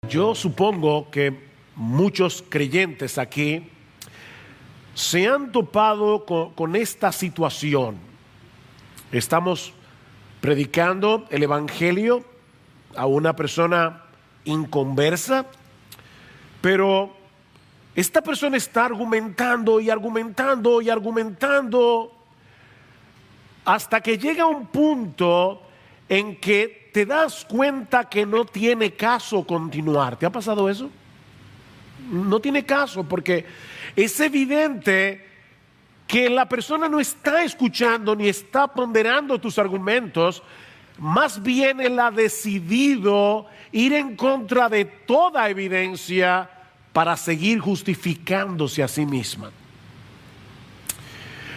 Yo supongo que muchos creyentes aquí se han topado con esta situación. Estamos predicando el evangelio a una persona inconversa, pero esta persona está argumentando y argumentando y argumentando hasta que llega un punto en que te das cuenta que no tiene caso continuar. ¿Te ha pasado eso? No tiene caso, porque es evidente que la persona no está escuchando ni está ponderando tus argumentos. Más bien él ha decidido ir en contra de toda evidencia para seguir justificándose a sí misma.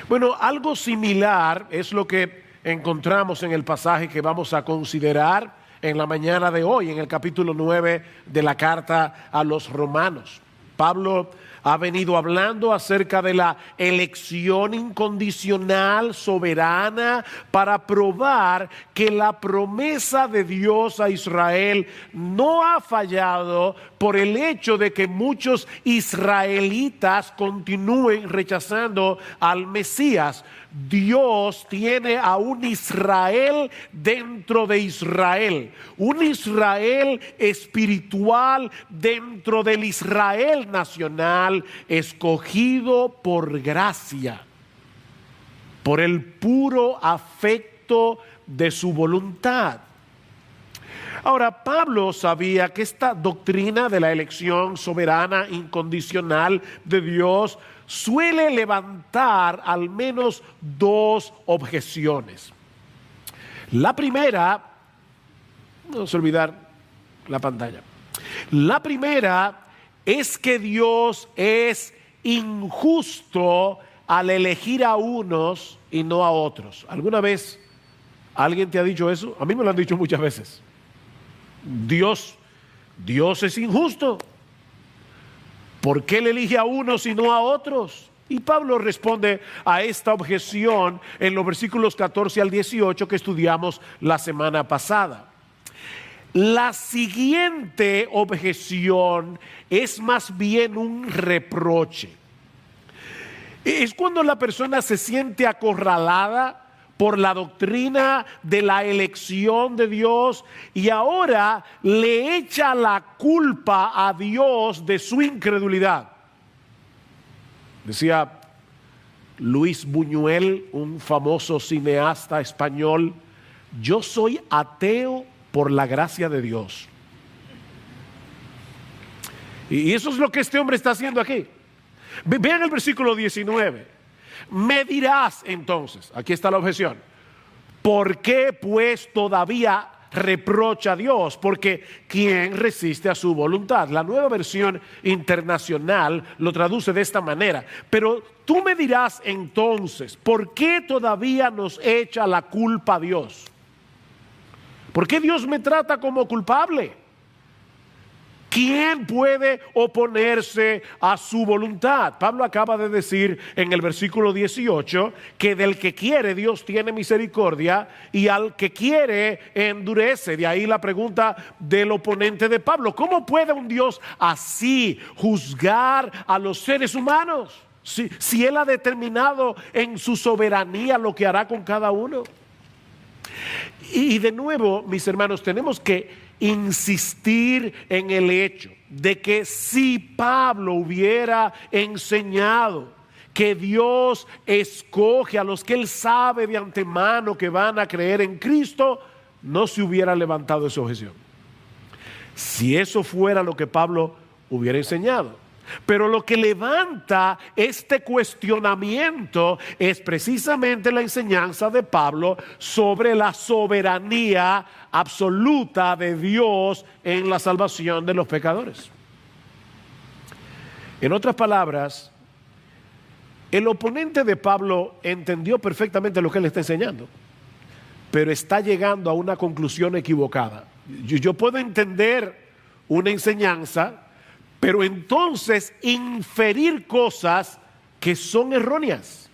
Bueno, algo similar es lo que encontramos en el pasaje que vamos a considerar en la mañana de hoy, en el capítulo 9 de la carta a los Romanos. Pablo ha venido hablando acerca de la elección incondicional, soberana, para probar que la promesa de Dios a Israel no ha fallado por el hecho de que muchos israelitas continúen rechazando al Mesías. Dios tiene a un Israel dentro de Israel, un Israel espiritual dentro del Israel nacional, escogido por gracia, por el puro afecto de su voluntad. Ahora, Pablo sabía que esta doctrina de la elección soberana incondicional de Dios suele levantar al menos dos objeciones. La primera, no vamos a olvidar la pantalla. La primera es que Dios es injusto al elegir a unos y no a otros. ¿Alguna vez alguien te ha dicho eso? A mí me lo han dicho muchas veces. Dios es injusto. ¿Por qué le elige a unos y no a otros? Y Pablo responde a esta objeción en los versículos 14 al 18 que estudiamos la semana pasada. La siguiente objeción es más bien un reproche. Es cuando la persona se siente acorralada por la doctrina de la elección de Dios y ahora le echa la culpa a Dios de su incredulidad. Decía Luis Buñuel, un famoso cineasta español: yo soy ateo por la gracia de Dios. Y eso es lo que este hombre está haciendo aquí. Vean el versículo 19. Me dirás entonces, aquí está la objeción, ¿por qué pues todavía reprocha a Dios? Porque ¿quién resiste a su voluntad? La Nueva Versión Internacional lo traduce de esta manera. Pero tú me dirás entonces, ¿por qué todavía nos echa la culpa a Dios? ¿Por qué Dios me trata como culpable? ¿Quién puede oponerse a su voluntad? Pablo acaba de decir en el versículo 18 que del que quiere Dios tiene misericordia y al que quiere endurece. De ahí la pregunta del oponente de Pablo: ¿cómo puede un Dios así juzgar a los seres humanos? Si Él ha determinado en su soberanía lo que hará con cada uno. Y de nuevo, mis hermanos, tenemos que insistir en el hecho de que si Pablo hubiera enseñado que Dios escoge a los que Él sabe de antemano que van a creer en Cristo, no se hubiera levantado esa objeción. Si eso fuera lo que Pablo hubiera enseñado. Pero lo que levanta este cuestionamiento es precisamente la enseñanza de Pablo sobre la soberanía absoluta de Dios en la salvación de los pecadores. En otras palabras, el oponente de Pablo entendió perfectamente lo que él está enseñando, pero está llegando a una conclusión equivocada. Yo puedo entender una enseñanza, pero entonces inferir cosas que son erróneas.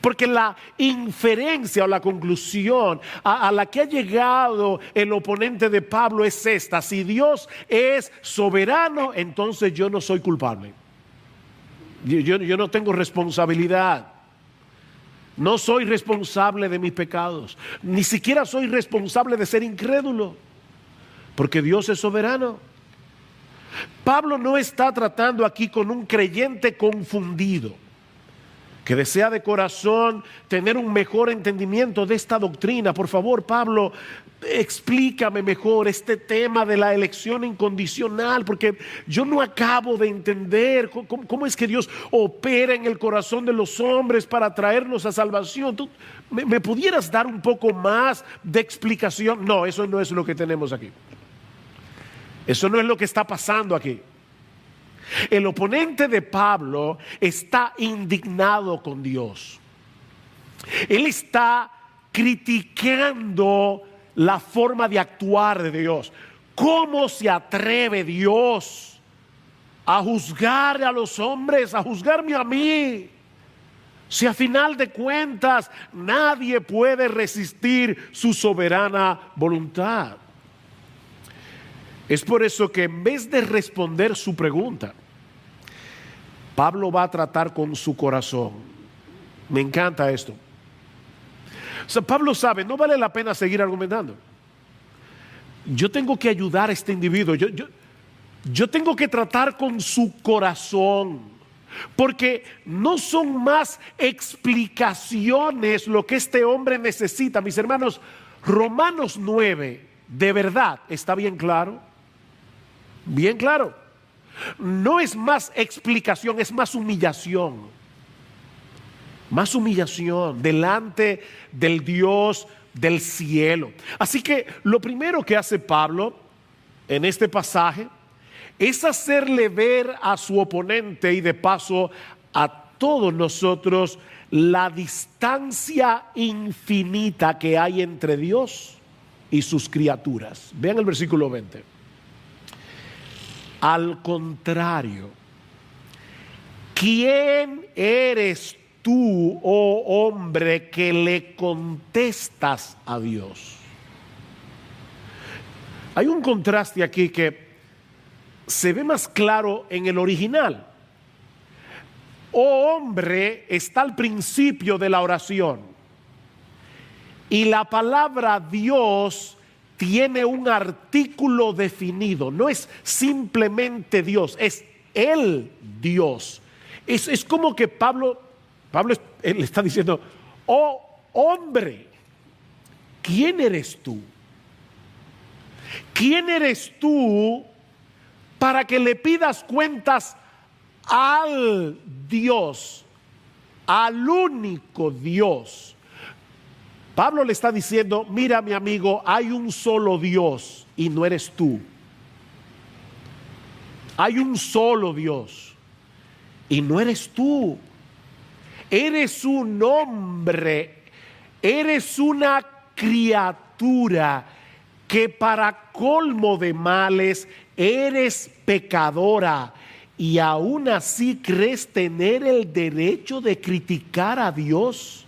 Porque la inferencia o la conclusión a la que ha llegado el oponente de Pablo es esta: si Dios es soberano, entonces yo no soy culpable. Yo no tengo responsabilidad. No soy responsable de mis pecados. Ni siquiera soy responsable de ser incrédulo, porque Dios es soberano. Pablo no está tratando aquí con un creyente confundido, que desea de corazón tener un mejor entendimiento de esta doctrina. Por favor, Pablo, explícame mejor este tema de la elección incondicional, porque yo no acabo de entender cómo es que Dios opera en el corazón de los hombres para traernos a salvación. ¿Tú me pudieras dar un poco más de explicación? No, eso no es lo que tenemos aquí. Eso no es lo que está pasando aquí. El oponente de Pablo está indignado con Dios. Él está criticando la forma de actuar de Dios. ¿Cómo se atreve Dios a juzgar a los hombres, a juzgarme a mí? Si a final de cuentas nadie puede resistir su soberana voluntad. Es por eso que en vez de responder su pregunta, Pablo va a tratar con su corazón. Me encanta esto. O sea, Pablo sabe, no vale la pena seguir argumentando. Yo tengo que ayudar a este individuo. Yo tengo que tratar con su corazón, porque no son más explicaciones lo que este hombre necesita. Mis hermanos, Romanos 9, de verdad, está bien claro. Bien claro. No es más explicación, es más humillación. Más humillación delante del Dios del cielo. Así que lo primero que hace Pablo en este pasaje es hacerle ver a su oponente y de paso a todos nosotros la distancia infinita que hay entre Dios y sus criaturas. Vean el versículo 20. Al contrario, ¿quién eres tú, oh hombre, que le contestas a Dios? Hay un contraste aquí que se ve más claro en el original. Oh hombre está al principio de la oración, y la palabra Dios tiene un artículo definido. No es simplemente Dios, es el Dios. Es como que Pablo le está diciendo: oh hombre, ¿quién eres tú? ¿Quién eres tú para que le pidas cuentas al Dios, al único Dios? Pablo le está diciendo: mira, mi amigo, hay un solo Dios y no eres tú. Hay un solo Dios y no eres tú. Eres un hombre, eres una criatura que para colmo de males eres pecadora, y aún así crees tener el derecho de criticar a Dios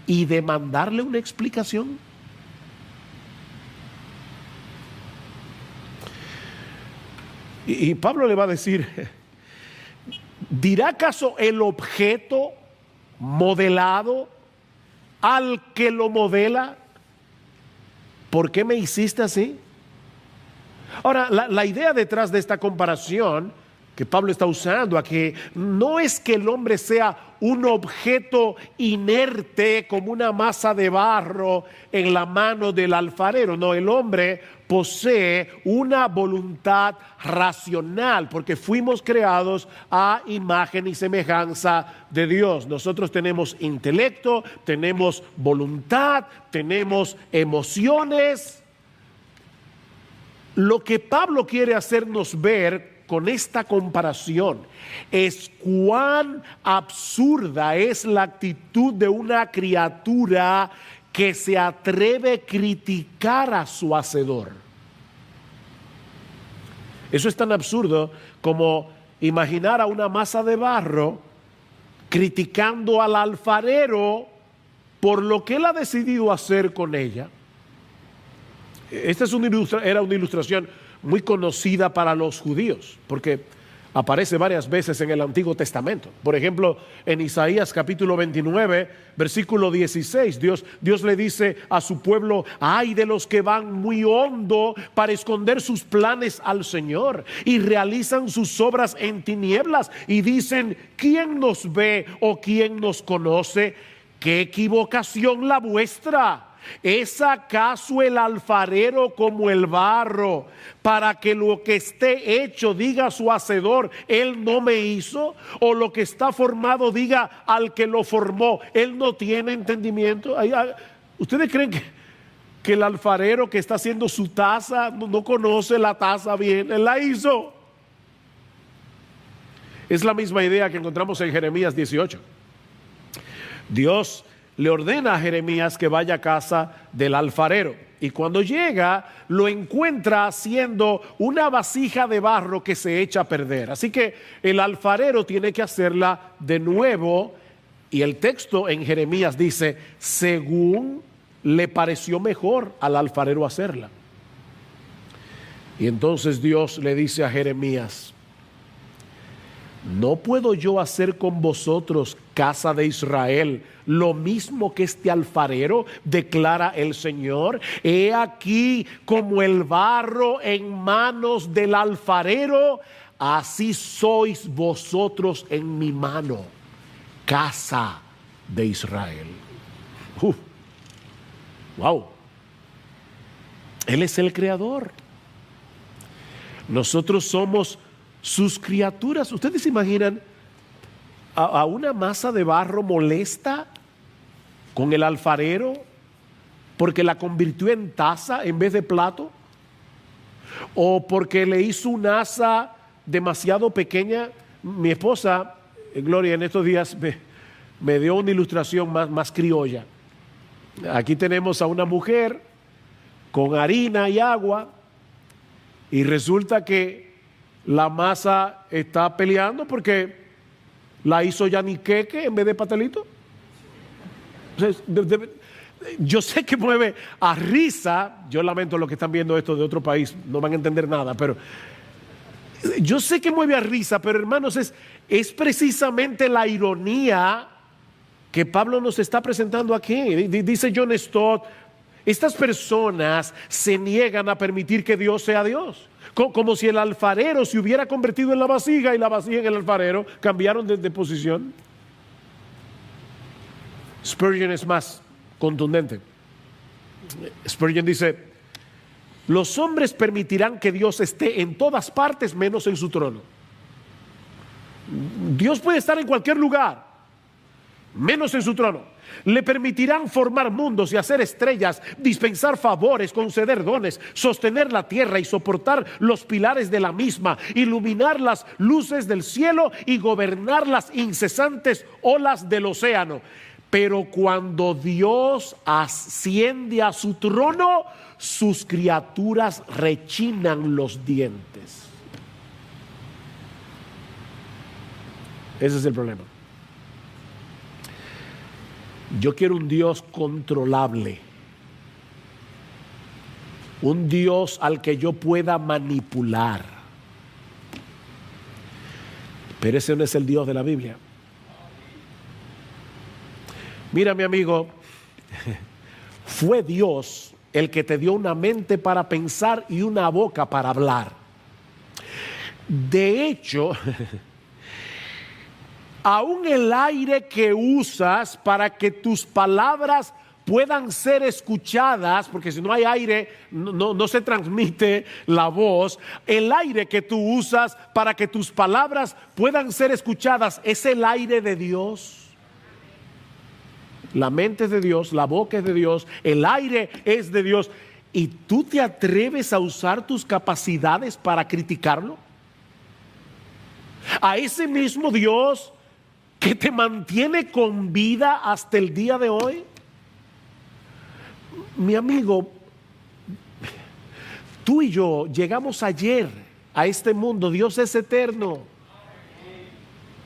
y demandarle una explicación. Y Pablo le va a decir: ¿dirá acaso el objeto modelado al que lo modela: ¿por qué me hiciste así? Ahora, la idea detrás de esta comparación que Pablo está usando aquí no es que el hombre sea un objeto inerte como una masa de barro en la mano del alfarero. No, el hombre posee una voluntad racional, porque fuimos creados a imagen y semejanza de Dios. Nosotros tenemos intelecto, tenemos voluntad, tenemos emociones. Lo que Pablo quiere hacernos ver con esta comparación es cuán absurda es la actitud de una criatura que se atreve a criticar a su hacedor. Eso es tan absurdo como imaginar a una masa de barro criticando al alfarero por lo que él ha decidido hacer con ella. Esta era una ilustración muy conocida para los judíos, porque aparece varias veces en el Antiguo Testamento. Por ejemplo, en Isaías capítulo 29, versículo 16, Dios le dice a su pueblo: ay de los que van muy hondo para esconder sus planes al Señor y realizan sus obras en tinieblas y dicen: ¿quién nos ve o quién nos conoce? ¡Qué equivocación la vuestra! ¿Es acaso el alfarero como el barro, para que lo que esté hecho diga a su hacedor: él no me hizo? ¿O lo que está formado diga al que lo formó: él no tiene entendimiento? ¿Ustedes creen que el alfarero que está haciendo su taza no conoce la taza bien? Él la hizo. Es la misma idea que encontramos en Jeremías 18. Dios le ordena a Jeremías que vaya a casa del alfarero, y cuando llega lo encuentra haciendo una vasija de barro que se echa a perder. Así que el alfarero tiene que hacerla de nuevo, y el texto en Jeremías dice: según le pareció mejor al alfarero hacerla. Y entonces Dios le dice a Jeremías: ¿no puedo yo hacer con vosotros, casa de Israel, lo mismo que este alfarero? Declara el Señor. He aquí como el barro en manos del alfarero, así sois vosotros en mi mano, casa de Israel. Wow. Él es el creador. Nosotros somos sus criaturas. ¿Ustedes se imaginan a una masa de barro molesta con el alfarero porque la convirtió en taza en vez de plato? ¿O porque le hizo una asa demasiado pequeña? Mi esposa, Gloria, en estos días me dio una ilustración más criolla. Aquí tenemos a una mujer con harina y agua, y resulta que la masa está peleando porque la hizo yaniqueque en vez de pastelito. Yo sé que mueve a risa. Yo lamento los que están viendo esto de otro país, no van a entender nada, pero yo sé que mueve a risa, pero hermanos, es precisamente la ironía que Pablo nos está presentando aquí. Dice John Stott: estas personas se niegan a permitir que Dios sea Dios, como si el alfarero se hubiera convertido en la vasija y la vasija en el alfarero cambiaron de posición. Spurgeon es más contundente. Spurgeon dice: los hombres permitirán que Dios esté en todas partes menos en su trono. Dios puede estar en cualquier lugar menos en su trono. Le permitirán formar mundos y hacer estrellas, dispensar favores, conceder dones, sostener la tierra y soportar los pilares de la misma, iluminar las luces del cielo y gobernar las incesantes olas del océano. Pero cuando Dios asciende a su trono, sus criaturas rechinan los dientes. Ese es el problema. Yo quiero un Dios controlable, un Dios al que yo pueda manipular. Pero ese no es el Dios de la Biblia. Mira, mi amigo, fue Dios el que te dio una mente para pensar y una boca para hablar. De hecho, aún el aire que usas para que tus palabras puedan ser escuchadas, porque si no hay aire no se transmite la voz. El aire que tú usas para que tus palabras puedan ser escuchadas es el aire de Dios. La mente es de Dios, la boca es de Dios, el aire es de Dios. ¿Y tú te atreves a usar tus capacidades para criticarlo? A ese mismo Dios que te mantiene con vida hasta el día de hoy. Mi amigo, tú y yo llegamos ayer a este mundo. Dios es eterno.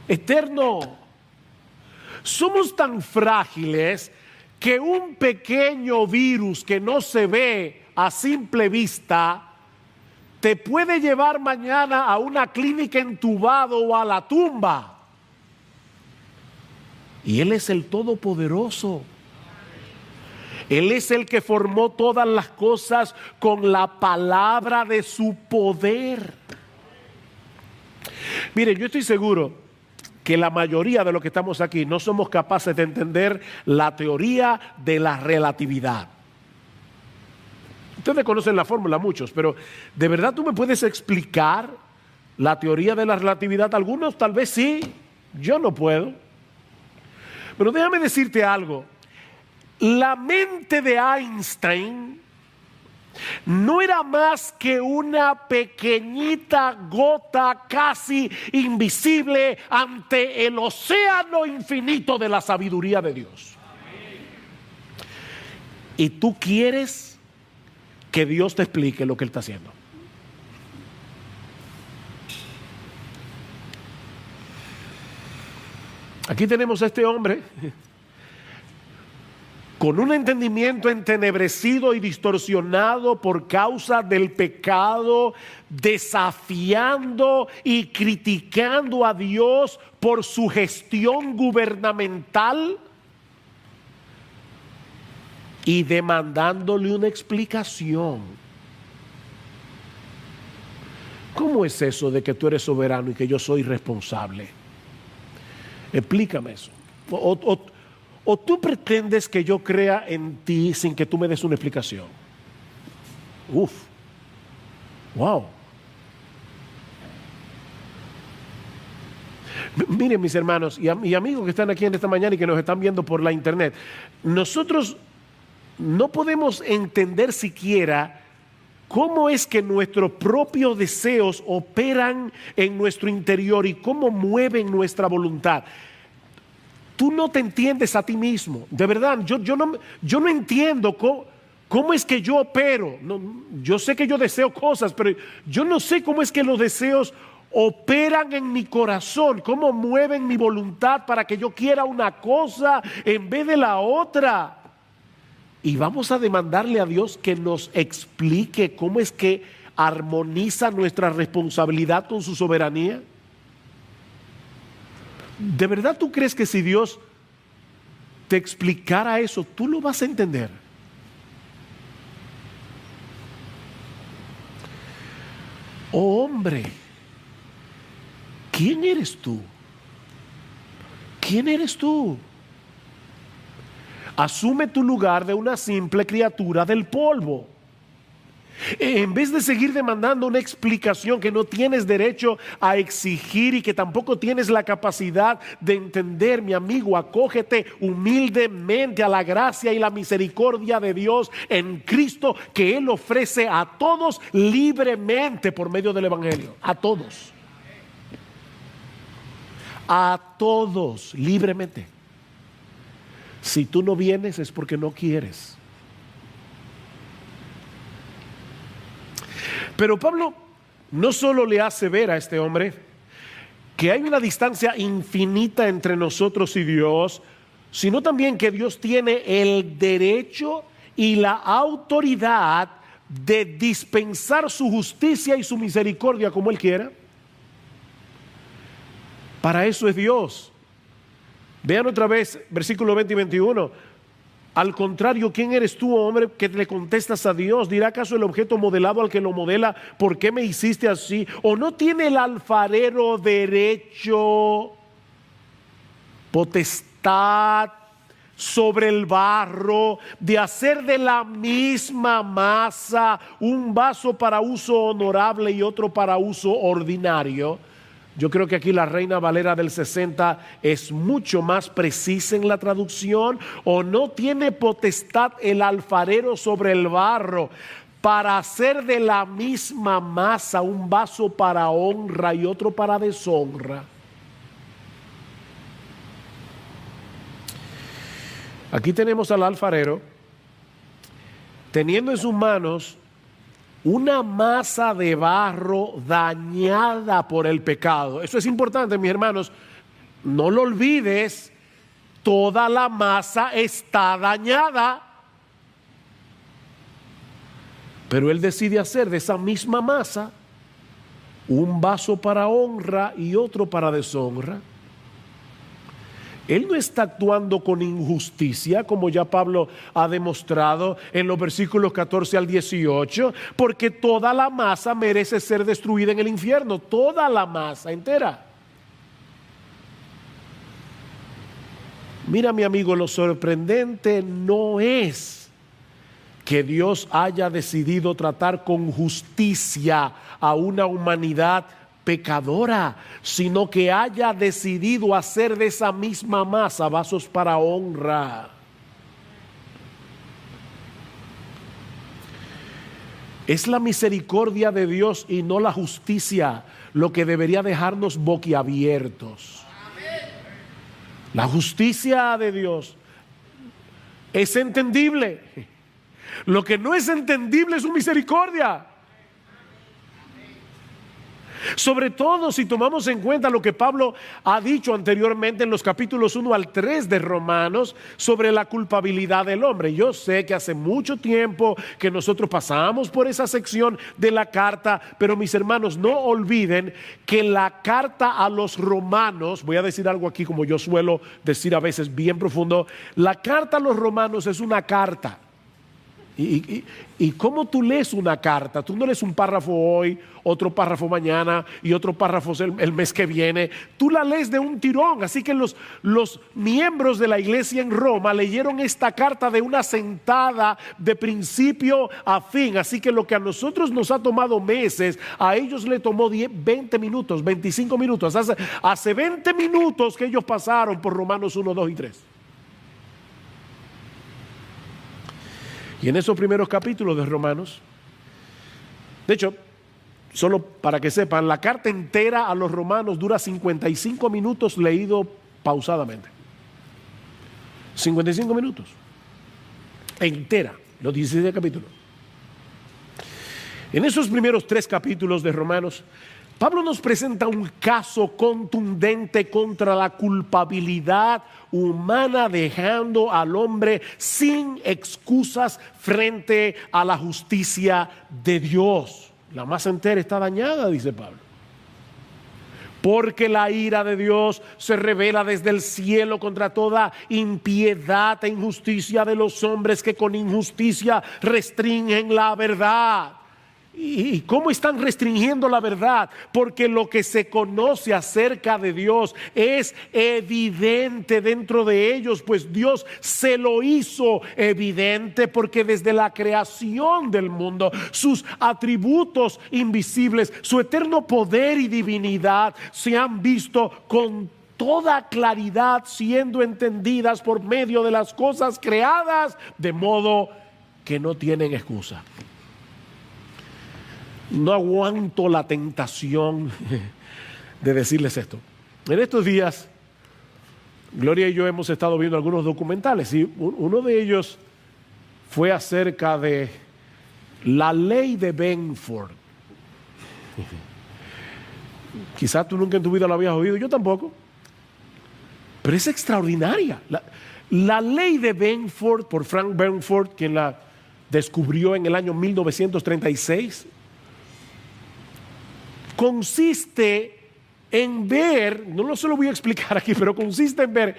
Eterno. Somos tan frágiles que un pequeño virus que no se ve a simple vista te puede llevar mañana a una clínica entubado o a la tumba. Y Él es el Todopoderoso. Él es el que formó todas las cosas con la palabra de su poder. Miren, yo estoy seguro que la mayoría de los que estamos aquí no somos capaces de entender la teoría de la relatividad. Ustedes conocen la fórmula, muchos, pero ¿de verdad tú me puedes explicar la teoría de la relatividad? Algunos tal vez sí, yo no puedo. Pero déjame decirte algo. La mente de Einstein no era más que una pequeñita gota casi invisible ante el océano infinito de la sabiduría de Dios. Y tú quieres que Dios te explique lo que Él está haciendo. Aquí tenemos a este hombre con un entendimiento entenebrecido y distorsionado por causa del pecado, desafiando y criticando a Dios por su gestión gubernamental y demandándole una explicación. ¿Cómo es eso de que tú eres soberano y que yo soy responsable? Explícame eso. ¿O tú pretendes que yo crea en ti sin que tú me des una explicación? Wow. Miren, mis hermanos y amigos que están aquí en esta mañana y que nos están viendo por la internet, nosotros no podemos entender siquiera cómo es que nuestros propios deseos operan en nuestro interior y cómo mueven nuestra voluntad. Tú no te entiendes a ti mismo, de verdad. Yo no entiendo cómo es que yo opero. No, yo sé que yo deseo cosas, pero yo no sé cómo es que los deseos operan en mi corazón, cómo mueven mi voluntad para que yo quiera una cosa en vez de la otra. Y vamos a demandarle a Dios que nos explique cómo es que armoniza nuestra responsabilidad con su soberanía. ¿De verdad tú crees que si Dios te explicara eso, tú lo vas a entender? Oh hombre, ¿quién eres tú? ¿Quién eres tú? Asume tu lugar de una simple criatura del polvo. En vez de seguir demandando una explicación que no tienes derecho a exigir y que tampoco tienes la capacidad de entender, mi amigo, acógete humildemente a la gracia y la misericordia de Dios en Cristo, que Él ofrece a todos libremente por medio del Evangelio. A todos. A todos libremente. Si tú no vienes es porque no quieres. Pero Pablo no solo le hace ver a este hombre que hay una distancia infinita entre nosotros y Dios, sino también que Dios tiene el derecho y la autoridad de dispensar su justicia y su misericordia como Él quiera. Para eso es Dios. Vean otra vez versículo 20 y 21. Al contrario, ¿quién eres tú, hombre, que le contestas a Dios? ¿Dirá acaso el objeto modelado al que lo modela, ¿por qué me hiciste así? ¿O no tiene el alfarero derecho, potestad sobre el barro, de hacer de la misma masa un vaso para uso honorable y otro para uso ordinario? Yo creo que aquí la Reina Valera del 60 es mucho más precisa en la traducción. ¿O no tiene potestad el alfarero sobre el barro para hacer de la misma masa un vaso para honra y otro para deshonra? Aquí tenemos al alfarero teniendo en sus manos una masa de barro dañada por el pecado. Eso es importante, mis hermanos. No lo olvides. toda la masa está dañada. Pero Él decide hacer de esa misma masa un vaso para honra y otro para deshonra. Él no está actuando con injusticia, como ya Pablo ha demostrado en los versículos 14 al 18, porque toda la masa merece ser destruida en el infierno, toda la masa entera. Mira, mi amigo, lo sorprendente no es que Dios haya decidido tratar con justicia a una humanidad pecadora, sino que haya decidido hacer de esa misma masa vasos para honra. Es la misericordia de Dios y no la justicia lo que debería dejarnos boquiabiertos. La justicia de Dios es entendible. Lo que no es entendible es su misericordia. Sobre todo si tomamos en cuenta lo que Pablo ha dicho anteriormente en los capítulos 1 al 3 de Romanos sobre la culpabilidad del hombre. Yo sé que hace mucho tiempo que nosotros pasamos por esa sección de la carta, pero mis hermanos, no olviden que la carta a los romanos, voy a decir algo aquí como yo suelo decir a veces bien profundo, la carta a los romanos es una carta. ¿Y cómo tú lees una carta? Tú no lees un párrafo hoy, otro párrafo mañana y otro párrafo el mes que viene. Tú la lees de un tirón. Así que los miembros de la iglesia en Roma leyeron esta carta de una sentada de principio a fin. Así que lo que a nosotros nos ha tomado meses, a ellos le tomó 20 minutos, 25 minutos. Hace 20 minutos que ellos pasaron por Romanos 1, 2 y 3. Y en esos primeros capítulos de Romanos, de hecho, solo para que sepan, la carta entera a los romanos dura 55 minutos leído pausadamente. 55 minutos. Entera, los 16 capítulos. En esos primeros 3 capítulos de Romanos, Pablo nos presenta un caso contundente contra la culpabilidad humana, dejando al hombre sin excusas frente a la justicia de Dios. La masa entera está dañada, dice Pablo. Porque la ira de Dios se revela desde el cielo contra toda impiedad e injusticia de los hombres que con injusticia restringen la verdad. ¿Y cómo están restringiendo la verdad? Porque lo que se conoce acerca de Dios es evidente dentro de ellos, pues Dios se lo hizo evidente, porque desde la creación del mundo, sus atributos invisibles, su eterno poder y divinidad se han visto con toda claridad, siendo entendidas por medio de las cosas creadas, de modo que no tienen excusa. No aguanto la tentación de decirles esto. En estos días, Gloria y yo hemos estado viendo algunos documentales y uno de ellos fue acerca de la ley de Benford. Quizás tú nunca en tu vida lo habías oído, yo tampoco, pero es extraordinaria. La ley de Benford, por Frank Benford, quien la descubrió en el año 1936, consiste en ver, no se lo voy a explicar aquí, pero consiste en ver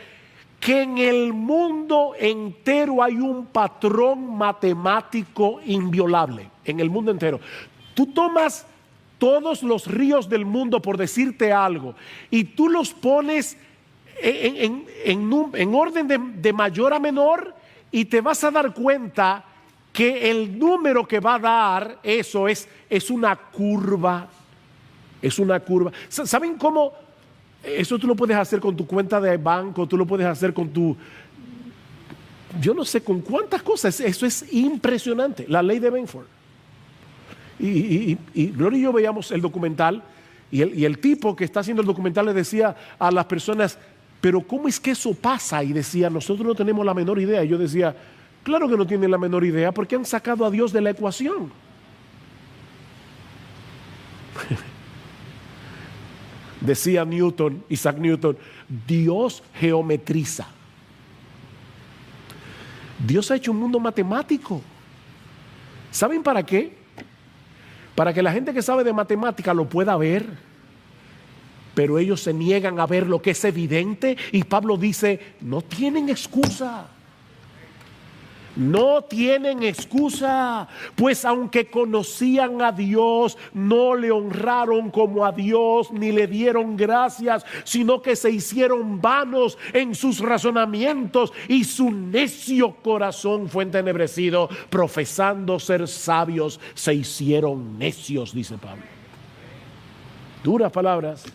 que en el mundo entero hay un patrón matemático inviolable, en el mundo entero. Tú tomas todos los ríos del mundo, por decirte algo, y tú los pones en orden de mayor a menor, y te vas a dar cuenta que el número que va a dar eso es una curva. Es una curva. ¿Saben cómo? Eso tú lo puedes hacer con tu cuenta de banco, tú lo puedes hacer con tu... Yo no sé con cuántas cosas. Eso es impresionante. La ley de Benford. Y Gloria y yo veíamos el documental y el tipo que está haciendo el documental le decía a las personas, pero ¿cómo es que eso pasa? Y decía, nosotros no tenemos la menor idea. Y yo decía, claro que no tienen la menor idea, porque han sacado a Dios de la ecuación. Decía Isaac Newton, Dios geometriza. Dios ha hecho un mundo matemático. ¿Saben para qué? Para que la gente que sabe de matemática lo pueda ver. Pero ellos se niegan a ver lo que es evidente. Y Pablo dice, no tienen excusa. No tienen excusa, pues aunque conocían a Dios, no le honraron como a Dios, ni le dieron gracias, sino que se hicieron vanos en sus razonamientos y su necio corazón fue entenebrecido. Profesando ser sabios, se hicieron necios, dice Pablo. Duras palabras.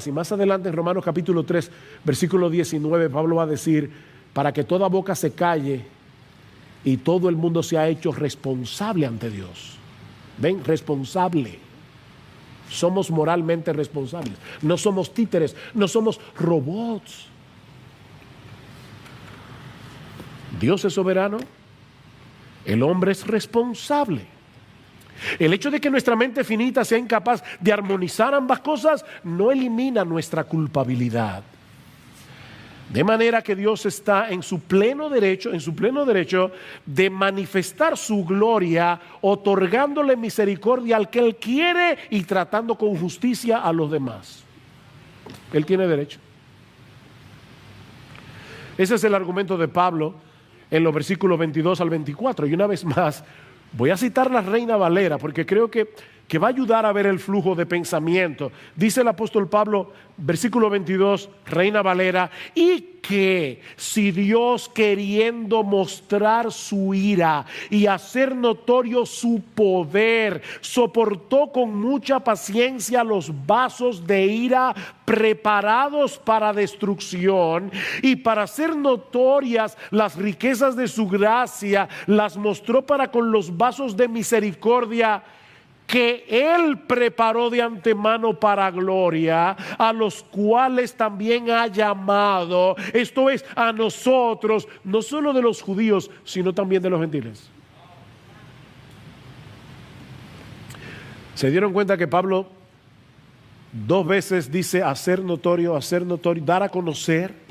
Y más adelante en Romanos capítulo 3, versículo 19, Pablo va a decir, para que toda boca se calle y todo el mundo sea hecho responsable ante Dios. ¿Ven? Responsable. Somos moralmente responsables. No somos títeres, no somos robots. Dios es soberano, el hombre es responsable. El hecho de que nuestra mente finita sea incapaz de armonizar ambas cosas no elimina nuestra culpabilidad. De manera que Dios está en su pleno derecho de manifestar su gloria, otorgándole misericordia al que Él quiere y tratando con justicia a los demás. Él tiene derecho. Ese es el argumento de Pablo en los versículos 22 al 24. Y una vez más, voy a citar la Reina Valera porque creo que va a ayudar a ver el flujo de pensamiento. Dice el apóstol Pablo, versículo 22, Reina Valera, y que si Dios, queriendo mostrar su ira y hacer notorio su poder, soportó con mucha paciencia los vasos de ira preparados para destrucción, y para hacer notorias las riquezas de su gracia, las mostró para con los vasos de misericordia que Él preparó de antemano para gloria, a los cuales también ha llamado, esto es, a nosotros, no solo de los judíos, sino también de los gentiles. ¿Se dieron cuenta que Pablo 2 veces dice hacer notorio, dar a conocer?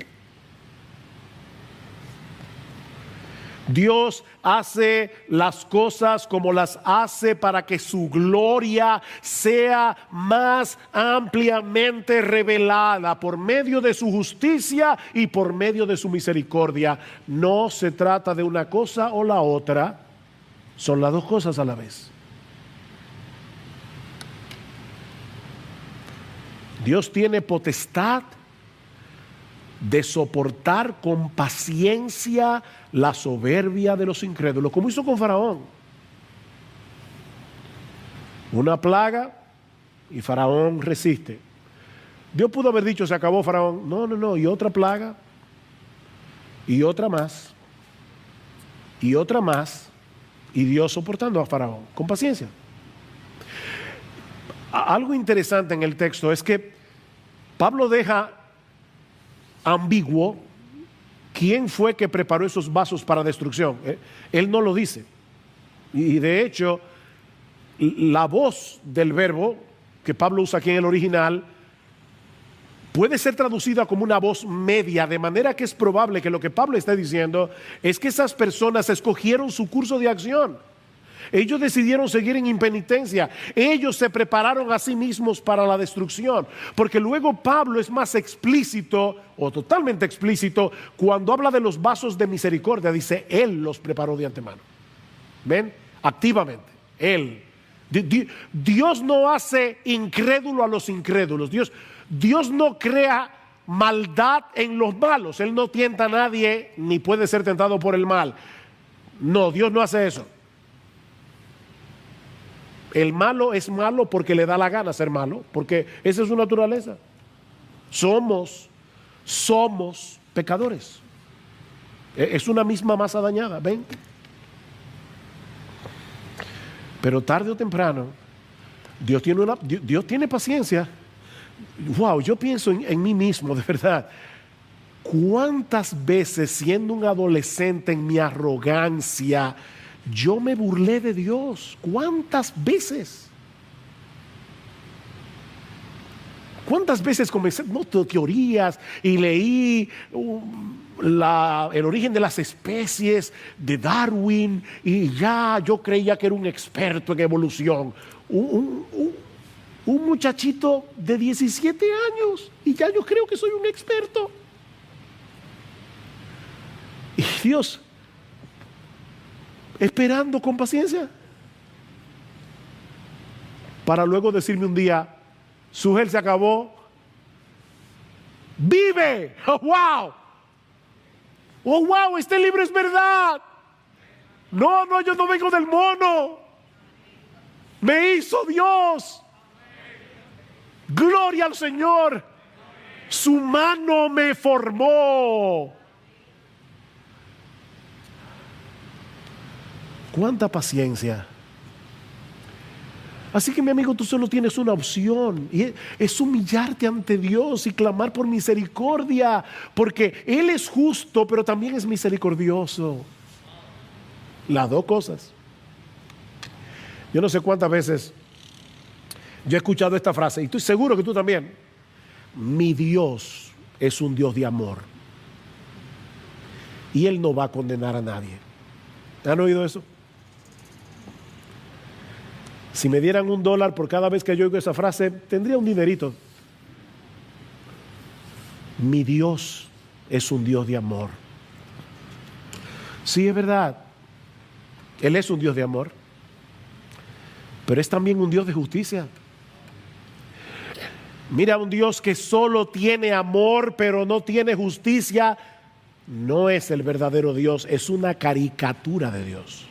Dios hace las cosas como las hace para que su gloria sea más ampliamente revelada por medio de su justicia y por medio de su misericordia. No se trata de una cosa o la otra, son las dos cosas a la vez. Dios tiene potestad de soportar con paciencia la soberbia de los incrédulos, como hizo con Faraón. Una plaga y Faraón resiste. Dios pudo haber dicho, se acabó Faraón. No, y otra plaga, y otra más, y otra más, y Dios soportando a Faraón con paciencia. Algo interesante en el texto es que Pablo deja ambiguo quién fue que preparó esos vasos para destrucción. Él no lo dice. Y de hecho, la voz del verbo que Pablo usa aquí en el original puede ser traducida como una voz media, de manera que es probable que lo que Pablo está diciendo es que esas personas escogieron su curso de acción. Ellos decidieron seguir en impenitencia. Ellos se prepararon a sí mismos para la destrucción. Porque luego Pablo es más explícito, o totalmente explícito, cuando habla de los vasos de misericordia. Dice, Él los preparó de antemano. ¿Ven? Activamente. Él. Dios no hace incrédulo a los incrédulos. Dios no crea maldad en los malos. Él no tienta a nadie, ni puede ser tentado por el mal. No, Dios no hace eso. El malo es malo porque le da la gana ser malo, porque esa es su naturaleza. Somos pecadores. Es una misma masa dañada, ¿ven? Pero tarde o temprano, Dios tiene paciencia. Wow, yo pienso en mí mismo, de verdad. ¿Cuántas veces, siendo un adolescente en mi arrogancia, yo me burlé de Dios? ¿Cuántas veces? ¿Cuántas veces comencé teorías y leí el origen de las especies de Darwin y ya yo creía que era un experto en evolución? Un muchachito de 17 años y ya yo creo que soy un experto. Y Dios, esperando con paciencia, para luego decirme un día: su gel se acabó, vive. ¡Oh, wow! ¡Oh, wow! Este libro es verdad. No, yo no vengo del mono. Me hizo Dios. Gloria al Señor. Su mano me formó. ¡Cuánta paciencia! Así que, mi amigo, tú solo tienes una opción, y es humillarte ante Dios y clamar por misericordia, porque Él es justo, pero también es misericordioso. Las dos cosas. Yo no sé cuántas veces yo he escuchado esta frase, y estoy seguro que tú también: mi Dios es un Dios de amor, y Él no va a condenar a nadie. ¿Han oído eso? Si me dieran $1 por cada vez que yo oigo esa frase, tendría un dinerito. Mi Dios es un Dios de amor. Sí, es verdad. Él es un Dios de amor, pero es también un Dios de justicia. Mira, un Dios que solo tiene amor, pero no tiene justicia, no es el verdadero Dios, es una caricatura de Dios.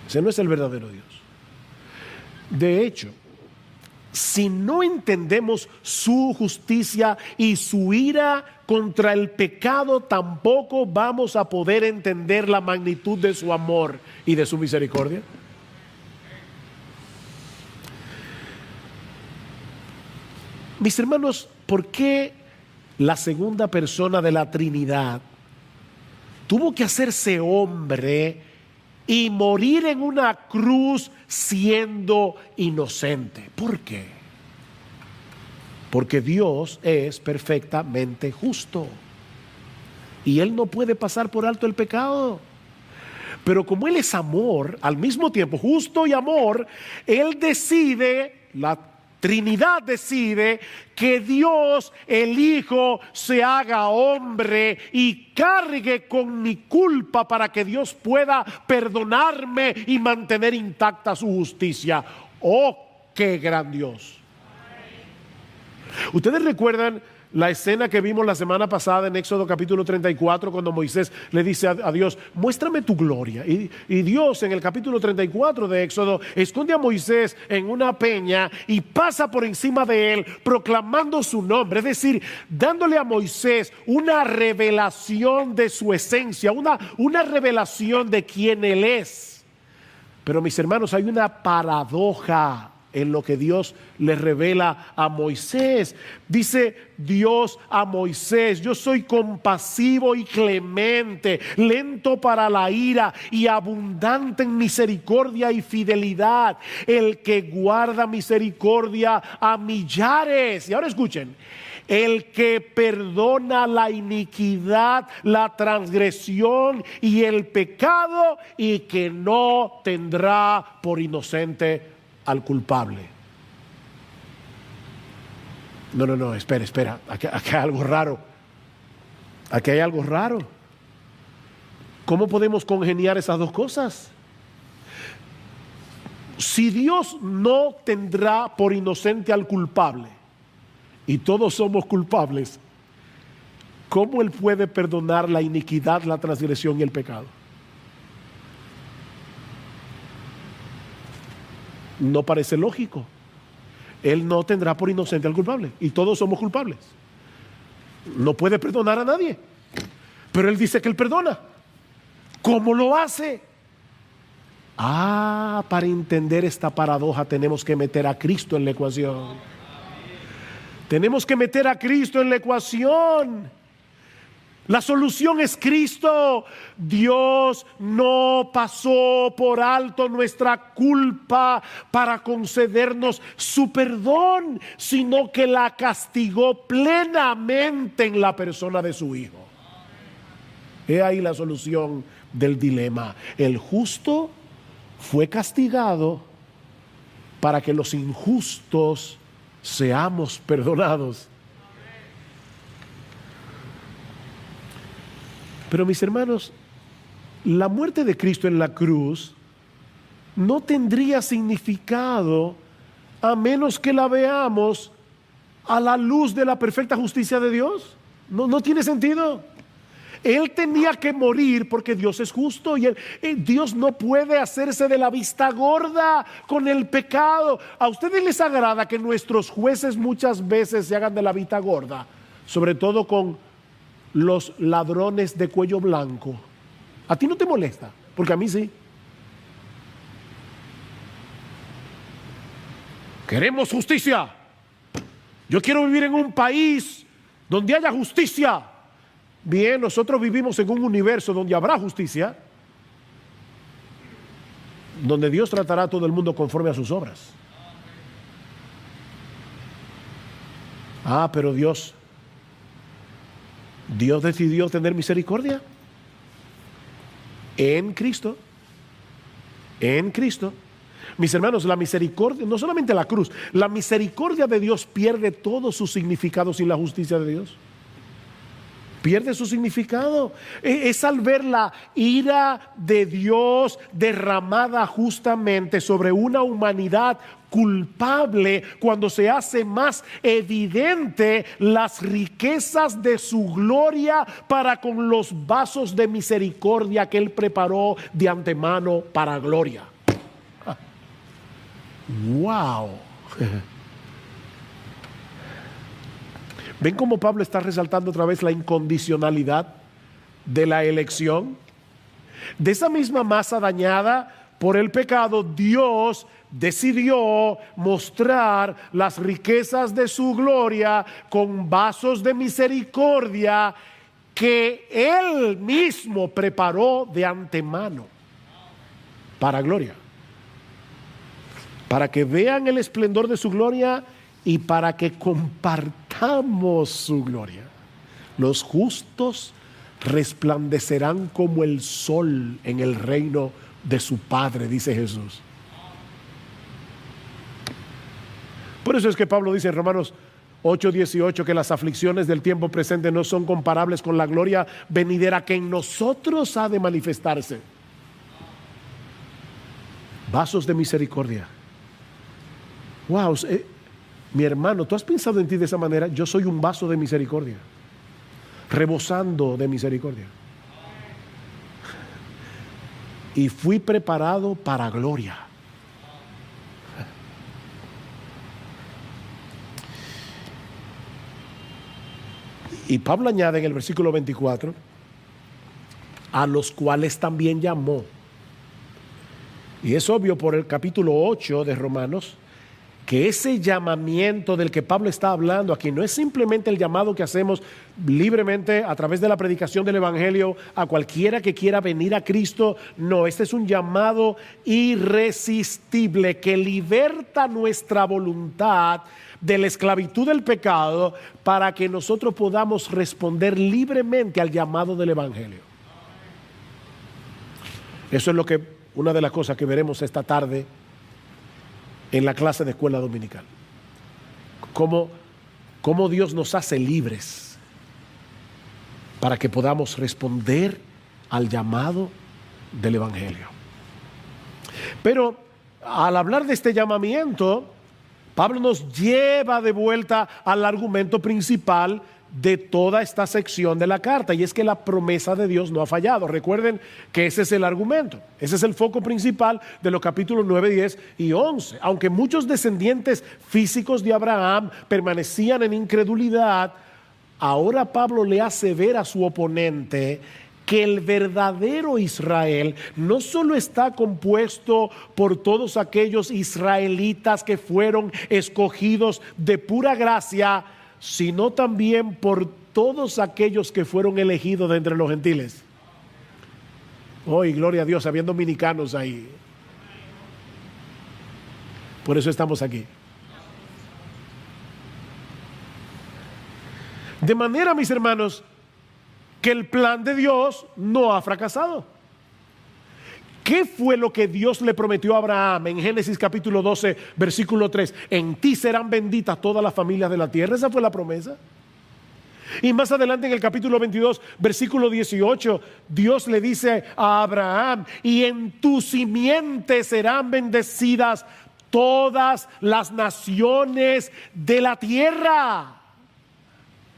Ese no es el verdadero Dios. De hecho, si no entendemos su justicia y su ira contra el pecado, tampoco vamos a poder entender la magnitud de su amor y de su misericordia. Mis hermanos, ¿por qué la segunda persona de la Trinidad tuvo que hacerse hombre y morir en una cruz siendo inocente? ¿Por qué? Porque Dios es perfectamente justo y Él no puede pasar por alto el pecado. Pero como Él es amor, al mismo tiempo justo y amor, Él decide, la Trinidad decide, que Dios, el Hijo, se haga hombre y cargue con mi culpa para que Dios pueda perdonarme y mantener intacta su justicia. ¡Oh, qué gran Dios! ¿Ustedes recuerdan la escena que vimos la semana pasada en Éxodo capítulo 34, cuando Moisés le dice a Dios: muéstrame tu gloria? Y Dios, en el capítulo 34 de Éxodo, esconde a Moisés en una peña y pasa por encima de él proclamando su nombre, es decir, dándole a Moisés una revelación de su esencia, una revelación de quién él es. Pero, mis hermanos, hay una paradoja en lo que Dios le revela a Moisés. Dice Dios a Moisés: yo soy compasivo y clemente, lento para la ira y abundante en misericordia y fidelidad, el que guarda misericordia a millares. Y ahora escuchen: el que perdona la iniquidad, la transgresión y el pecado, y que no tendrá por inocente al culpable. No, espera, aquí hay algo raro. Aquí hay algo raro. ¿Cómo podemos congeniar esas dos cosas? Si Dios no tendrá por inocente al culpable, y todos somos culpables, ¿cómo Él puede perdonar la iniquidad, la transgresión y el pecado? No parece lógico. Él no tendrá por inocente al culpable, y todos somos culpables. No puede perdonar a nadie, pero Él dice que Él perdona. ¿Cómo lo hace? Para entender esta paradoja tenemos que meter a Cristo en la ecuación. Tenemos que meter a Cristo en la ecuación. La solución es Cristo. Dios no pasó por alto nuestra culpa para concedernos su perdón, sino que la castigó plenamente en la persona de su Hijo. He ahí la solución del dilema. El justo fue castigado para que los injustos seamos perdonados. Pero mis hermanos, la muerte de Cristo en la cruz no tendría significado a menos que la veamos a la luz de la perfecta justicia de Dios. No tiene sentido. Él tenía que morir porque Dios es justo y Dios no puede hacerse de la vista gorda con el pecado. ¿A ustedes les agrada que nuestros jueces muchas veces se hagan de la vista gorda? Sobre todo con los ladrones de cuello blanco. ¿A ti no te molesta? Porque a mí sí. Queremos justicia. Yo quiero vivir en un país donde haya justicia. Bien, nosotros vivimos en un universo donde habrá justicia, donde Dios tratará a todo el mundo conforme a sus obras. Pero Dios decidió tener misericordia en Cristo. En Cristo. Mis hermanos, la misericordia, no solamente la cruz, la misericordia de Dios pierde todo su significado sin la justicia de Dios. Pierde su significado. Es al ver la ira de Dios derramada justamente sobre una humanidad culpable, cuando se hace más evidente las riquezas de su gloria para con los vasos de misericordia que Él preparó de antemano para gloria. ¡Wow! ¿Ven cómo Pablo está resaltando otra vez la incondicionalidad de la elección? De esa misma masa dañada por el pecado, Dios decidió mostrar las riquezas de su gloria con vasos de misericordia que Él mismo preparó de antemano para gloria. Para que vean el esplendor de su gloria y para que compartamos su gloria. Los justos resplandecerán como el sol en el reino de su Padre, dice Jesús. Por eso es que Pablo dice en Romanos 8:18 que las aflicciones del tiempo presente no son comparables con la gloria venidera que en nosotros ha de manifestarse. Vasos de misericordia. Wow, mi hermano, ¿tú has pensado en ti de esa manera? Yo soy un vaso de misericordia, rebosando de misericordia. Y fui preparado para gloria. Y Pablo añade en el versículo 24, a los cuales también llamó. Y es obvio por el capítulo 8 de Romanos, que ese llamamiento del que Pablo está hablando aquí no es simplemente el llamado que hacemos libremente a través de la predicación del Evangelio a cualquiera que quiera venir a Cristo. No, este es un llamado irresistible que liberta nuestra voluntad de la esclavitud del pecado para que nosotros podamos responder libremente al llamado del Evangelio. Eso es una de las cosas que veremos esta tarde en la clase de escuela dominical. Cómo Dios nos hace libres para que podamos responder al llamado del Evangelio. Pero al hablar de este llamamiento, Pablo nos lleva de vuelta al argumento principal de toda esta sección de la carta, y es que la promesa de Dios no ha fallado. Recuerden que ese es el argumento, ese es el foco principal de los capítulos 9, 10 y 11. Aunque muchos descendientes físicos de Abraham permanecían en incredulidad, ahora Pablo le hace ver a su oponente que el verdadero Israel no solo está compuesto por todos aquellos israelitas que fueron escogidos de pura gracia, sino también por todos aquellos que fueron elegidos de entre los gentiles. Hoy, gloria a Dios, habían dominicanos ahí. Por eso estamos aquí. De manera, mis hermanos, que el plan de Dios no ha fracasado. ¿Qué fue lo que Dios le prometió a Abraham en Génesis capítulo 12, versículo 3? En ti serán benditas todas las familias de la tierra. Esa fue la promesa. Y más adelante en el capítulo 22, versículo 18, Dios le dice a Abraham: y en tu simiente serán bendecidas todas las naciones de la tierra.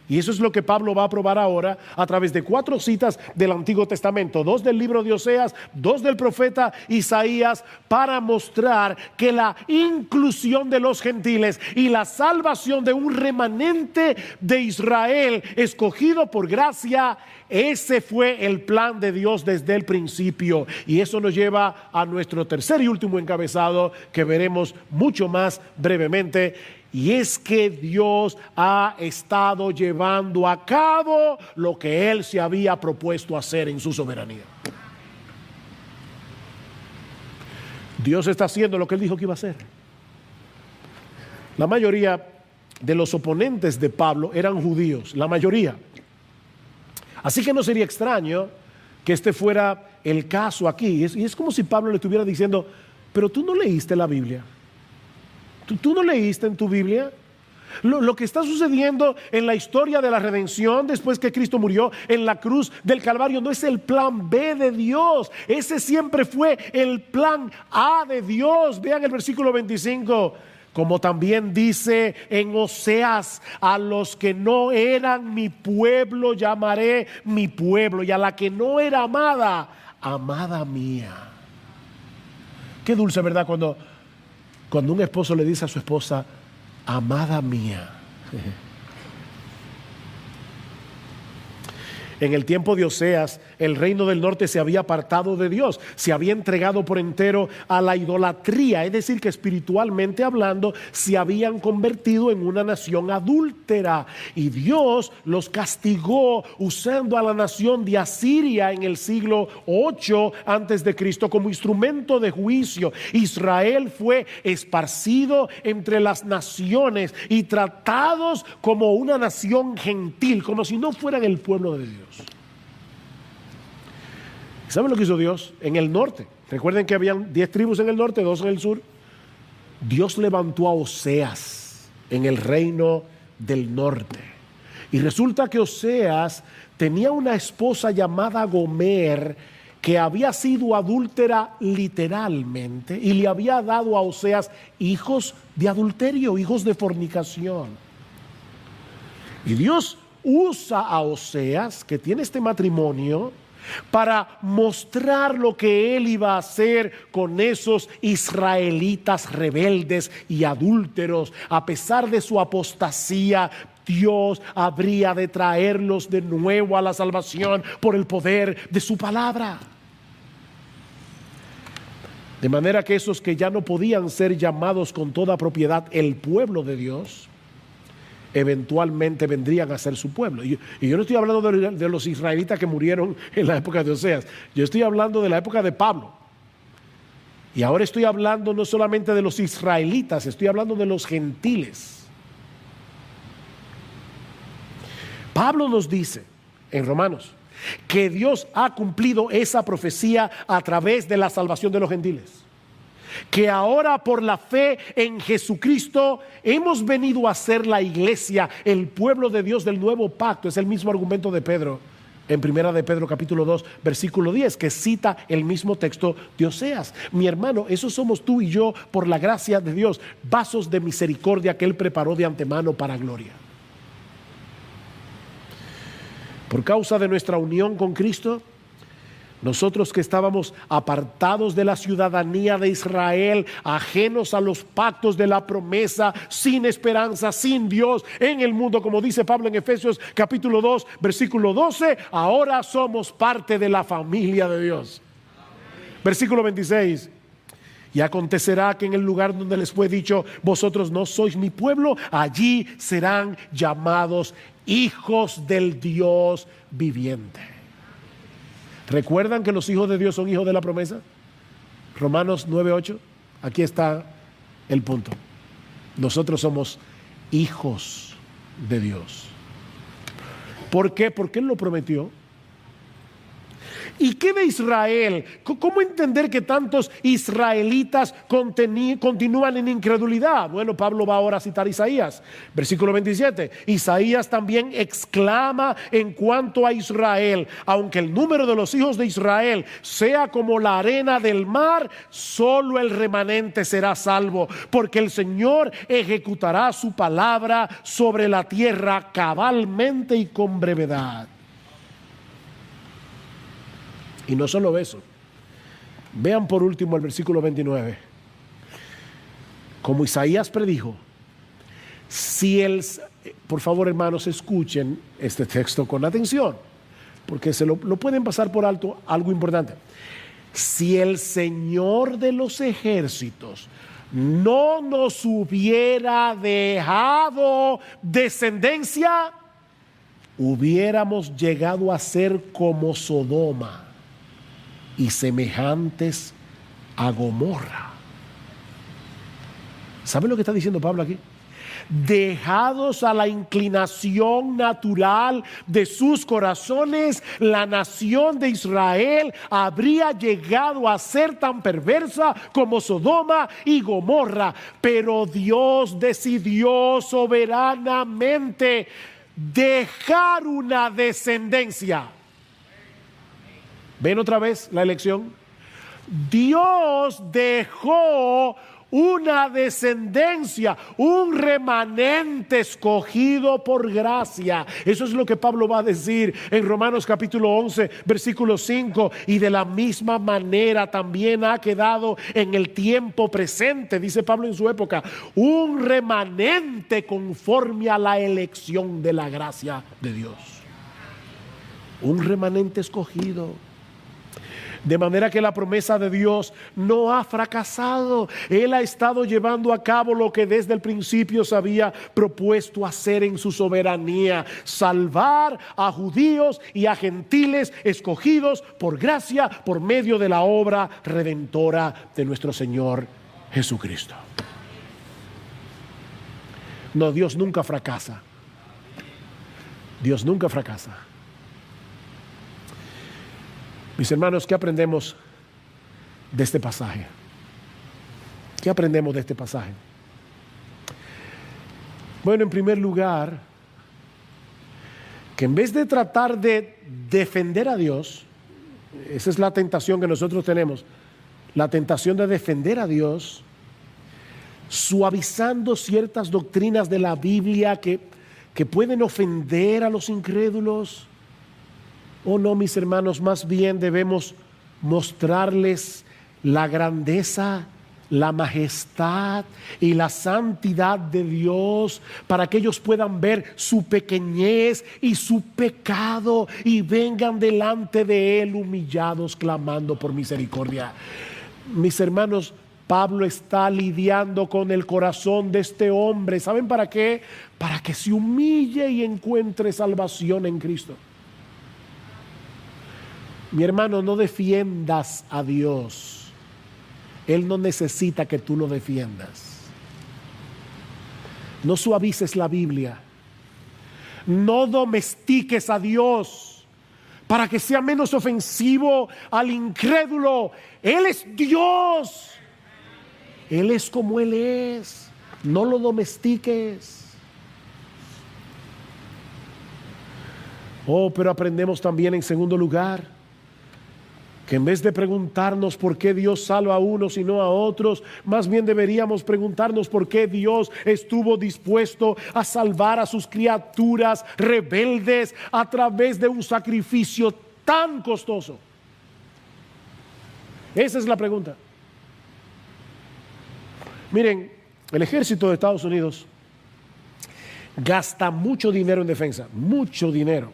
Y eso es lo que Pablo va a probar ahora a través de 4 citas del Antiguo Testamento, 2 del libro de Oseas, 2 del profeta Isaías, para mostrar que la inclusión de los gentiles y la salvación de un remanente de Israel escogido por gracia, ese fue el plan de Dios desde el principio. Y eso nos lleva a nuestro tercer y último encabezado, que veremos mucho más brevemente. Y es que Dios ha estado llevando a cabo lo que Él se había propuesto hacer en su soberanía. Dios está haciendo lo que Él dijo que iba a hacer. La mayoría de los oponentes de Pablo eran judíos, la mayoría. Así que no sería extraño que este fuera el caso aquí. Y es como si Pablo le estuviera diciendo: pero tú no leíste la Biblia. ¿Tú no leíste en tu Biblia lo que está sucediendo en la historia de la redención después que Cristo murió en la cruz del Calvario? No es el plan B de Dios, ese siempre fue el plan A de Dios. Vean el versículo 25. Como también dice en Oseas: a los que no eran mi pueblo llamaré mi pueblo, y a la que no era amada, amada mía. Qué dulce, ¿verdad? Cuando un esposo le dice a su esposa: amada mía. En el tiempo de Oseas, el reino del norte se había apartado de Dios, se había entregado por entero a la idolatría, es decir, que espiritualmente hablando se habían convertido en una nación adúltera, y Dios los castigó usando a la nación de Asiria en el siglo 8 antes de Cristo como instrumento de juicio. Israel fue esparcido entre las naciones y tratados como una nación gentil, como si no fueran el pueblo de Dios. ¿Saben lo que hizo Dios? En el norte, recuerden que habían 10 tribus en el norte, 2 en el sur. Dios levantó a Oseas en el reino del norte. Y resulta que Oseas tenía una esposa llamada Gomer, que había sido adúltera literalmente, y le había dado a Oseas hijos de adulterio, hijos de fornicación. Y Dios usa a Oseas, que tiene este matrimonio, para mostrar lo que él iba a hacer con esos israelitas rebeldes y adúlteros. A pesar de su apostasía, Dios habría de traerlos de nuevo a la salvación por el poder de su palabra. De manera que esos que ya no podían ser llamados con toda propiedad el pueblo de Dios, eventualmente vendrían a ser su pueblo. Y yo no estoy hablando de los israelitas que murieron en la época de Oseas. Yo estoy hablando de la época de Pablo. Y ahora estoy hablando no solamente de los israelitas, estoy hablando de los gentiles. Pablo nos dice en Romanos que Dios ha cumplido esa profecía a través de la salvación de los gentiles. Que ahora por la fe en Jesucristo hemos venido a ser la iglesia, el pueblo de Dios del nuevo pacto. Es el mismo argumento de Pedro en primera de Pedro capítulo 2 versículo 10, que cita el mismo texto de Oseas. Mi hermano, eso somos tú y yo por la gracia de Dios, vasos de misericordia que Él preparó de antemano para gloria. Por causa de nuestra unión con Cristo, nosotros que estábamos apartados de la ciudadanía de Israel, ajenos a los pactos de la promesa, sin esperanza, sin Dios en el mundo, como dice Pablo en Efesios capítulo 2, versículo 12, ahora somos parte de la familia de Dios. Versículo 26. Y acontecerá que en el lugar donde les fue dicho, vosotros no sois mi pueblo, allí serán llamados hijos del Dios viviente. ¿Recuerdan que los hijos de Dios son hijos de la promesa? Romanos 9:8. Aquí está el punto. Nosotros somos hijos de Dios. ¿Por qué? Porque Él lo prometió. ¿Y qué de Israel? ¿Cómo entender que tantos israelitas continúan en incredulidad? Bueno, Pablo va ahora a citar Isaías, versículo 27. Isaías también exclama en cuanto a Israel: aunque el número de los hijos de Israel sea como la arena del mar, solo el remanente será salvo, porque el Señor ejecutará su palabra sobre la tierra cabalmente y con brevedad. Y no solo eso, vean por último el versículo 29. Como Isaías predijo, por favor, hermanos, escuchen este texto con atención, porque lo pueden pasar por alto algo importante. Si el Señor de los ejércitos no nos hubiera dejado descendencia, hubiéramos llegado a ser como Sodoma y semejantes a Gomorra. ¿Saben lo que está diciendo Pablo aquí? Dejados a la inclinación natural de sus corazones, la nación de Israel habría llegado a ser tan perversa como Sodoma y Gomorra. Pero Dios decidió soberanamente dejar una descendencia. ¿Ven otra vez la elección? Dios dejó una descendencia, un remanente escogido por gracia. Eso es lo que Pablo va a decir en Romanos capítulo 11, versículo 5. Y de la misma manera también ha quedado en el tiempo presente, dice Pablo en su época, un remanente conforme a la elección de la gracia de Dios. Un remanente escogido. De manera que la promesa de Dios no ha fracasado. Él ha estado llevando a cabo lo que desde el principio se había propuesto hacer en su soberanía: salvar a judíos y a gentiles escogidos por gracia, por medio de la obra redentora de nuestro Señor Jesucristo. No, Dios nunca fracasa. Dios nunca fracasa. Mis hermanos, ¿qué aprendemos de este pasaje? ¿Qué aprendemos de este pasaje? Bueno, en primer lugar, que en vez de tratar de defender a Dios, esa es la tentación que nosotros tenemos, la tentación de defender a Dios, suavizando ciertas doctrinas de la Biblia que pueden ofender a los incrédulos. Oh no, mis hermanos, más bien debemos mostrarles la grandeza, la majestad y la santidad de Dios, para que ellos puedan ver su pequeñez y su pecado y vengan delante de Él humillados, clamando por misericordia. Mis hermanos, Pablo está lidiando con el corazón de este hombre. ¿Saben para qué? Para que se humille y encuentre salvación en Cristo. Mi hermano, no defiendas a Dios. Él no necesita que tú lo defiendas. No suavices la Biblia. No domestiques a Dios para que sea menos ofensivo al incrédulo. Él es Dios. Él es como Él es. No lo domestiques. Oh, pero aprendemos también en segundo lugar que en vez de preguntarnos por qué Dios salva a unos y no a otros, más bien deberíamos preguntarnos por qué Dios estuvo dispuesto a salvar a sus criaturas rebeldes a través de un sacrificio tan costoso. Esa es la pregunta. Miren, el ejército de Estados Unidos gasta mucho dinero en defensa, mucho dinero.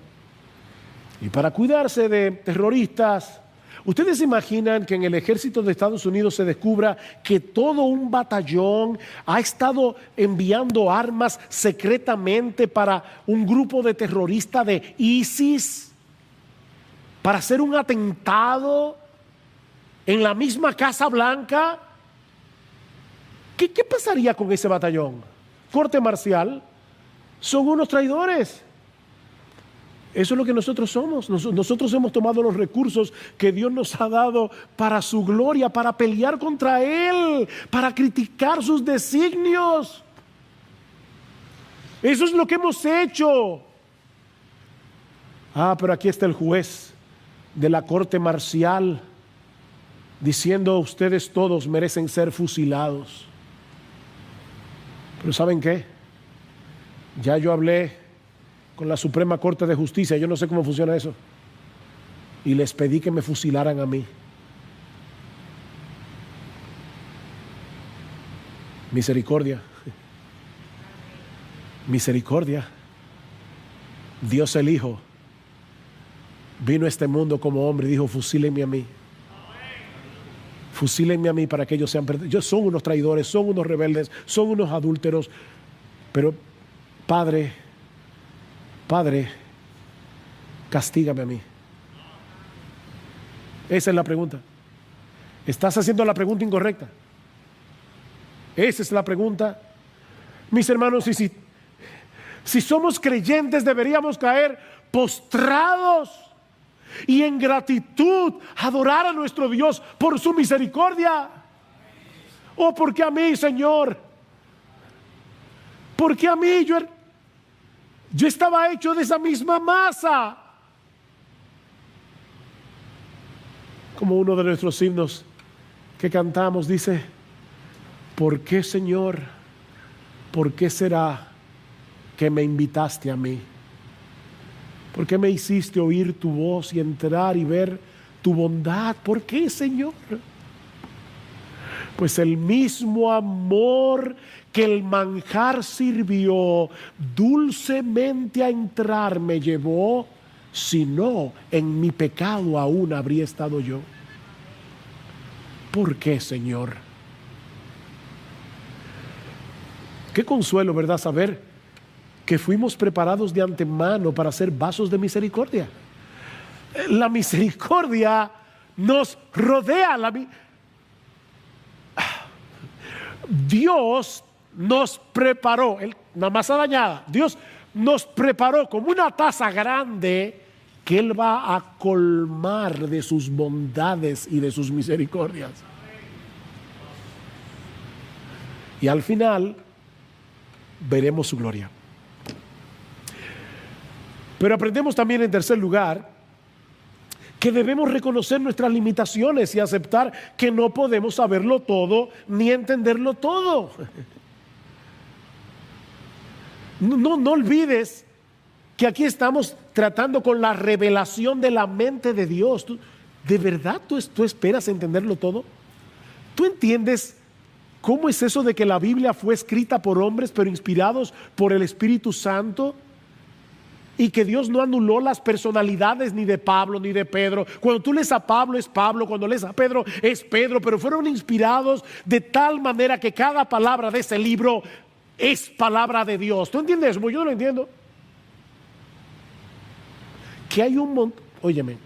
Y para cuidarse de terroristas ¿Ustedes se imaginan que en el ejército de Estados Unidos se descubra que todo un batallón ha estado enviando armas secretamente para un grupo de terroristas de ISIS para hacer un atentado en la misma Casa Blanca? ¿Qué pasaría con ese batallón? Corte marcial. Son unos traidores. Eso es lo que nosotros somos. Nosotros hemos tomado los recursos que Dios nos ha dado para su gloria, para pelear contra Él, para criticar sus designios. Eso es lo que hemos hecho. Pero aquí está el juez de la corte marcial diciendo: ustedes todos merecen ser fusilados. Pero ¿saben qué? Ya yo hablé con la Suprema Corte de Justicia, yo no sé cómo funciona eso, y les pedí que me fusilaran a mí. Misericordia. Misericordia. Dios el Hijo vino a este mundo como hombre y dijo: fusílenme a mí. Fusílenme a mí para que ellos sean perdidos. Ellos son unos traidores, son unos rebeldes, son unos adúlteros. Pero Padre, castígame a mí. Esa es la pregunta. Estás haciendo la pregunta incorrecta. Esa es la pregunta. Mis hermanos, si somos creyentes, deberíamos caer postrados y en gratitud adorar a nuestro Dios por su misericordia. Oh, ¿por qué a mí, Señor? ¿Por qué a mí? Yo estaba hecho de esa misma masa. Como uno de nuestros himnos que cantamos dice: ¿por qué, Señor? ¿Por qué será que me invitaste a mí? ¿Por qué me hiciste oír tu voz y entrar y ver tu bondad? ¿Por qué, Señor? Pues el mismo amor que el manjar sirvió dulcemente a entrar me llevó, si no, en mi pecado aún habría estado yo. ¿Por qué, Señor? Qué consuelo, ¿verdad? Saber que fuimos preparados de antemano para ser vasos de misericordia. La misericordia nos rodea. Dios nos preparó, la masa dañada, Dios nos preparó como una taza grande que Él va a colmar de sus bondades y de sus misericordias. Y al final veremos su gloria. Pero aprendemos también, en tercer lugar, que debemos reconocer nuestras limitaciones y aceptar que no podemos saberlo todo ni entenderlo todo. No olvides que aquí estamos tratando con la revelación de la mente de Dios. ¿De verdad tú esperas entenderlo todo? ¿Tú entiendes cómo es eso de que la Biblia fue escrita por hombres pero inspirados por el Espíritu Santo? Y que Dios no anuló las personalidades ni de Pablo ni de Pedro. Cuando tú lees a Pablo es Pablo, cuando lees a Pedro es Pedro, pero fueron inspirados de tal manera que cada palabra de ese libro es palabra de Dios. ¿Tú entiendes eso? Yo no lo entiendo. Que hay un montón. Óyeme.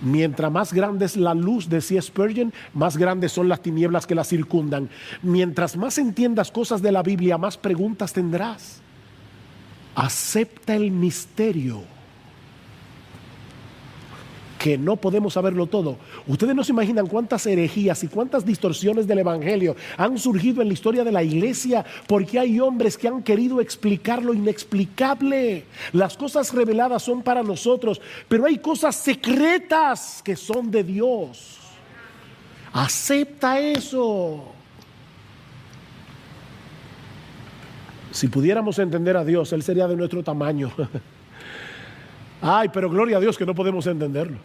Mientras más grande es la luz, decía Spurgeon, más grandes son las tinieblas que la circundan. Mientras más entiendas cosas de la Biblia, más preguntas tendrás. Acepta el misterio, que no podemos saberlo todo. Ustedes no se imaginan cuántas herejías y cuántas distorsiones del evangelio han surgido en la historia de la iglesia, porque hay hombres que han querido explicar lo inexplicable. Las cosas reveladas son para nosotros, pero hay cosas secretas que son de Dios. Acepta eso. Si pudiéramos entender a Dios, Él sería de nuestro tamaño. Ay, pero gloria a Dios que no podemos entenderlo.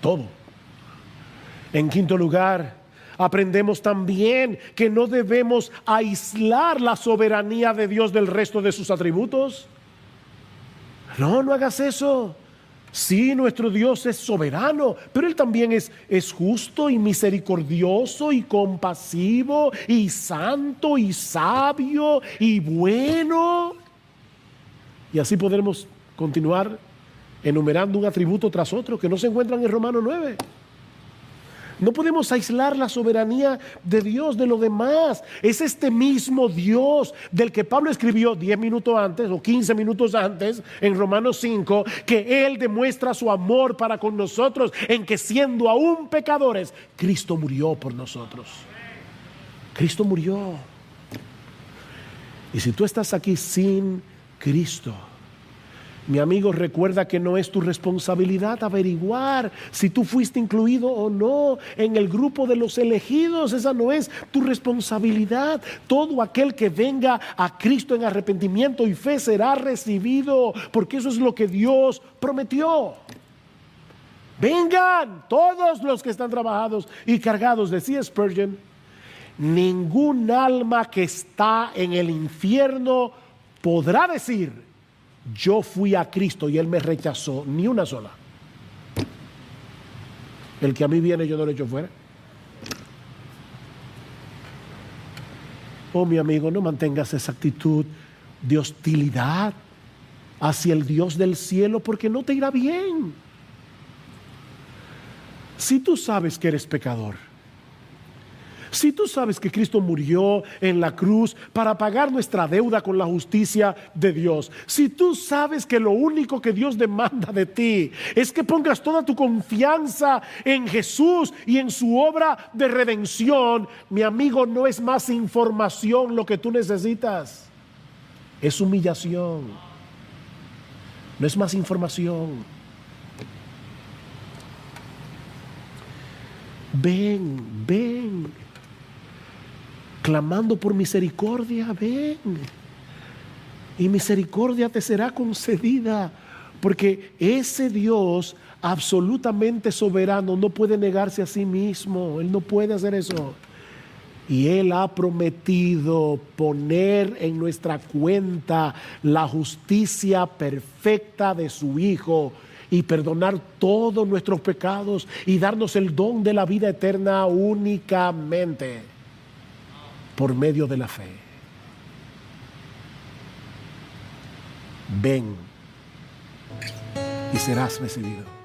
Todo. En quinto lugar, aprendemos también que no debemos aislar la soberanía de Dios del resto de sus atributos. No hagas eso. Sí, nuestro Dios es soberano, pero Él también es justo y misericordioso y compasivo y santo y sabio y bueno. Y así podremos continuar enumerando un atributo tras otro que no se encuentran en Romanos 9. No podemos aislar la soberanía de Dios de lo demás. Es este mismo Dios del que Pablo escribió 10 minutos antes o 15 minutos antes en Romanos 5, que Él demuestra su amor para con nosotros en que siendo aún pecadores, Cristo murió por nosotros. Cristo murió. Y si tú estás aquí sin Cristo, mi amigo, recuerda que no es tu responsabilidad averiguar si tú fuiste incluido o no en el grupo de los elegidos. Esa no es tu responsabilidad. Todo aquel que venga a Cristo en arrepentimiento y fe será recibido, porque eso es lo que Dios prometió. Vengan todos los que están trabajados y cargados, decía Spurgeon. Ningún alma que está en el infierno podrá decir: yo fui a Cristo y Él me rechazó, ni una sola. El que a mí viene, yo no lo echo fuera. Oh, mi amigo, no mantengas esa actitud de hostilidad hacia el Dios del cielo, porque no te irá bien. Si tú sabes que eres pecador, si tú sabes que Cristo murió en la cruz para pagar nuestra deuda con la justicia de Dios, si tú sabes que lo único que Dios demanda de ti es que pongas toda tu confianza en Jesús y en su obra de redención, mi amigo, no es más información lo que tú necesitas, es humillación. No es más información. Ven, clamando por misericordia, ven, y misericordia te será concedida, porque ese Dios absolutamente soberano no puede negarse a sí mismo. Él no puede hacer eso, y Él ha prometido poner en nuestra cuenta la justicia perfecta de su Hijo y perdonar todos nuestros pecados y darnos el don de la vida eterna únicamente por medio de la fe. Ven y serás recibido.